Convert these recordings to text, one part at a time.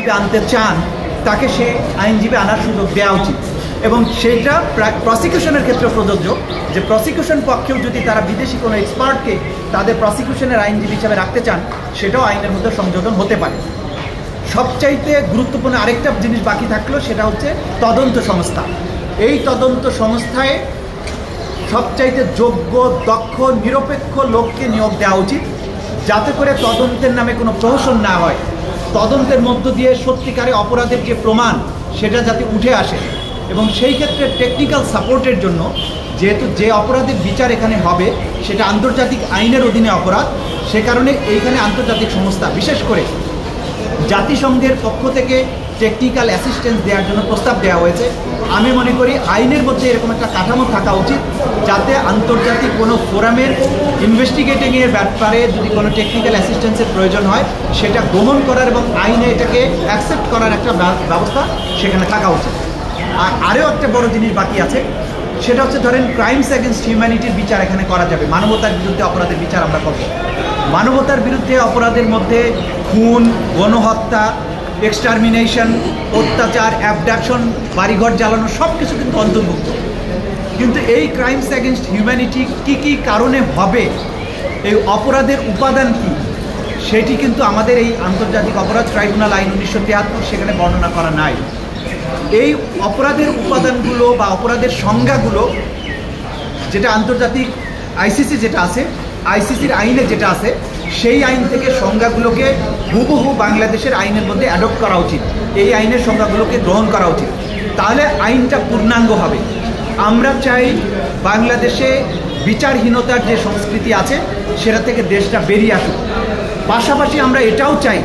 আইনজীবী আনতে চান তাকে সে আইনজীবী আনার সুযোগ দেওয়া উচিত এবং সেইটা প্রসিকিউশনের ক্ষেত্রে প্রযোজ্য যে প্রসিকিউশন পক্ষেও যদি তারা বিদেশি কোনো এক্সপার্টকে তাদের প্রসিকিউশনের আইনজীবী হিসাবে রাখতে চান সেটাও আইনের মধ্যে সংযোজন হতে পারে। সবচাইতে গুরুত্বপূর্ণ আরেকটা জিনিস বাকি থাকলো সেটা হচ্ছে তদন্ত সংস্থা। এই তদন্ত সংস্থায় সবচাইতে যোগ্য, দক্ষ, নিরপেক্ষ লোককে নিয়োগ দেওয়া উচিত যাতে করে তদন্তের নামে কোনো প্রহসন না হয়, তদন্তের মধ্য দিয়ে সত্যিকারে অপরাধের যে প্রমাণ সেটা যাতে উঠে আসে এবং সেই ক্ষেত্রে টেকনিক্যাল সাপোর্টের জন্য যেহেতু যে অপরাধের বিচার এখানে হবে সেটা আন্তর্জাতিক আইনের অধীনে অপরাধ, সে কারণে এইখানে আন্তর্জাতিক সংস্থা বিশেষ করে জাতিসংঘের পক্ষ থেকে টেকনিক্যাল অ্যাসিস্ট্যান্স দেওয়ার জন্য প্রস্তাব দেওয়া হয়েছে। আমি মনে করি আইনের মধ্যে এরকম একটা কাঠামো থাকা উচিত যাতে আন্তর্জাতিক কোনো ফোরামের ইনভেস্টিগেটিংয়ের ব্যাপারে যদি কোনো টেকনিক্যাল অ্যাসিস্ট্যান্সের প্রয়োজন হয় সেটা গ্রহণ করার এবং আইনে এটাকে অ্যাকসেপ্ট করার একটা ব্যবস্থা সেখানে থাকা উচিত। আর আরও একটা বড় জিনিস বাকি আছে সেটা হচ্ছে ধরেন ক্রাইমস এগেনস্ট হিউম্যানিটির বিচার এখানে করা যাবে, মানবতার বিরুদ্ধে অপরাধের বিচার আমরা করব। মানবতার বিরুদ্ধে অপরাধের মধ্যে খুন, গণহত্যা, এক্সটারমিনেশন, অত্যাচার, অ্যাবডাকশন, বাড়িঘর জ্বালানো সব কিছু কিন্তু অন্তর্ভুক্ত। কিন্তু এই ক্রাইমস এগেনস্ট হিউম্যানিটি কী কী কারণে হবে, এই অপরাধের উপাদান কী, সেটি কিন্তু আমাদের এই আন্তর্জাতিক অপরাধ ট্রাইব্যুনাল আইন 1973 সেখানে বর্ণনা করা নাই। এই অপরাধের উপাদানগুলো বা অপরাধের সংজ্ঞাগুলো যেটা আন্তর্জাতিক আইসিসি যেটা আছে, আইসিসির আইনে যেটা আছে সেই আইন থেকে সংজ্ঞাগুলোকে হুবহু বাংলাদেশের আইনের মধ্যে অ্যাডপ্ট করা উচিত, এই আইনের সংজ্ঞাগুলোকে গ্রহণ করা উচিত, তাহলে আইনটা পূর্ণাঙ্গ হবে। আমরা চাই বাংলাদেশে বিচারহীনতার যে সংস্কৃতি আছে সেটা থেকে দেশটা বেরিয়ে আসুক। পাশাপাশি আমরা এটাও চাই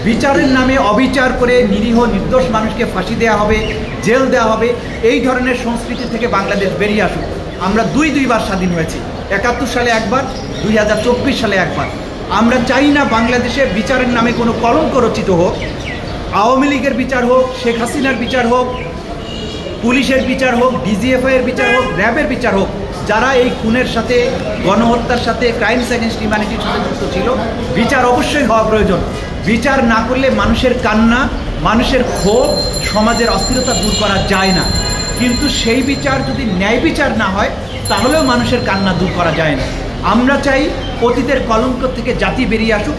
বিচারের নামে অবিচার করে নিরীহ নির্দোষ মানুষকে ফাঁসি দেওয়া হবে, জেল দেওয়া হবে, এই ধরনের সংস্কৃতি থেকে বাংলাদেশ বেরিয়ে আসুক। আমরা দুইবার স্বাধীন হয়েছি, 71 সালে একবার, 2024 সালে একবার। আমরা চাই না বাংলাদেশে বিচারের নামে কোনো কলঙ্ক রচিত হোক, আওয়ামী লীগের বিচার হোক, শেখ হাসিনার বিচার হোক, পুলিশের বিচার হোক, ডিজিএফআইয়ের বিচার হোক, র্যাবের বিচার হোক, যারা এই খুনের সাথে, গণহত্যার সাথে, ক্রাইমস এগেনস্ট হিউম্যানিটির সাথে যুক্ত ছিল, বিচার অবশ্যই হওয়া প্রয়োজন। বিচার না করলে মানুষের কান্না, মানুষের ক্ষোভ, সমাজের অস্থিরতা দূর করা যায় না। কিন্তু সেই বিচার যদি ন্যায় বিচার না হয় তাহলেও মানুষের কান্না দূর করা যায় না। আমরা চাই অতীতের কলঙ্ক থেকে জাতি বেরিয়ে আসুক,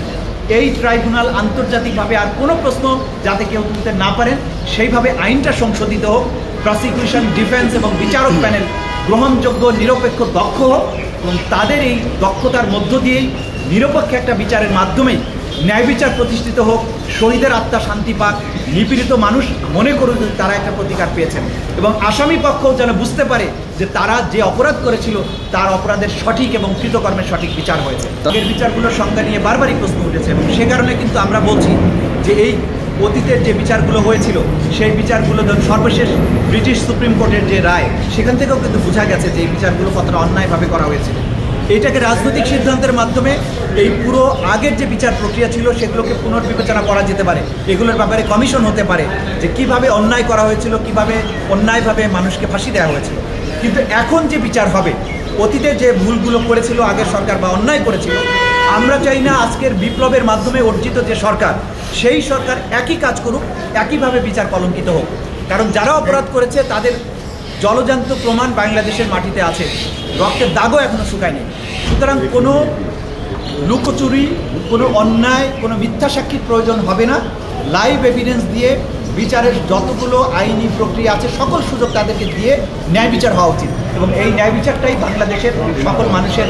এই ট্রাইব্যুনাল আন্তর্জাতিকভাবে আর কোনো প্রশ্ন যাতে কেউ তুলতে না পারেন সেইভাবে আইনটা সংশোধিত হোক, প্রসিকিউশন, ডিফেন্স এবং বিচারক প্যানেল গ্রহণযোগ্য, নিরপেক্ষ, দক্ষ হোক এবং তাদের এই দক্ষতার মধ্য দিয়েই নিরপেক্ষ একটা বিচারের মাধ্যমেই ন্যায় বিচার প্রতিষ্ঠিত হোক, শহীদের আত্মা শান্তি পাক, নিপীড়িত মানুষ মনে করুক তারা একটা প্রতিকার পেয়েছেন এবং আসামি পক্ষও যেন বুঝতে পারে যে তারা যে অপরাধ করেছিল তার অপরাধের সঠিক এবং কৃতকর্মের সঠিক বিচার হয়েছে। এর বিচারগুলোর সংজ্ঞা নিয়ে বারবারই প্রশ্ন উঠেছে এবং সে কারণে কিন্তু আমরা বলছি যে এই অতীতের যে বিচারগুলো হয়েছিল সেই বিচারগুলো সর্বশেষ ব্রিটিশ সুপ্রিম কোর্টের যে রায় সেখান থেকেও কিন্তু বোঝা গেছে যে এই বিচারগুলো কতটা অন্যায়ভাবে করা হয়েছিল। এইটাকে রাজনৈতিক সিদ্ধান্তের মাধ্যমে এই পুরো আগের যে বিচার প্রক্রিয়া ছিল সেগুলোকে পুনর্বিবেচনা করা যেতে পারে, এগুলোর ব্যাপারে কমিশন হতে পারে যে কিভাবে অন্যায় করা হয়েছিল, কিভাবে অন্যায়ভাবে মানুষকে ফাঁসি দেওয়া হয়েছিল। কিন্তু এখন যে বিচার হবে, অতীতে যে ভুলগুলো করেছিল আগের সরকার বা অন্যায় করেছিল, আমরা চাই না আজকের বিপ্লবের মাধ্যমে অর্জিত যে সরকার সেই সরকার একই কাজ করুক, একইভাবে বিচার কলঙ্কিত হোক। কারণ যারা অপরাধ করেছে তাদের জলজান্ত প্রমাণ বাংলাদেশের মাটিতে আছে, রক্তের দাগও এখনো শুকায়নি। সুতরাং কোনো লুকোচুরি, কোনো অন্যায়, কোনো মিথ্যা সাক্ষীর প্রয়োজন হবে না। লাইভ এভিডেন্স দিয়ে বিচারের যতগুলো আইনি প্রক্রিয়া আছে সকল সুযোগ তাদেরকে দিয়ে ন্যায় বিচার হওয়া উচিত এবং এই ন্যায় বিচারটাই বাংলাদেশের সকল মানুষের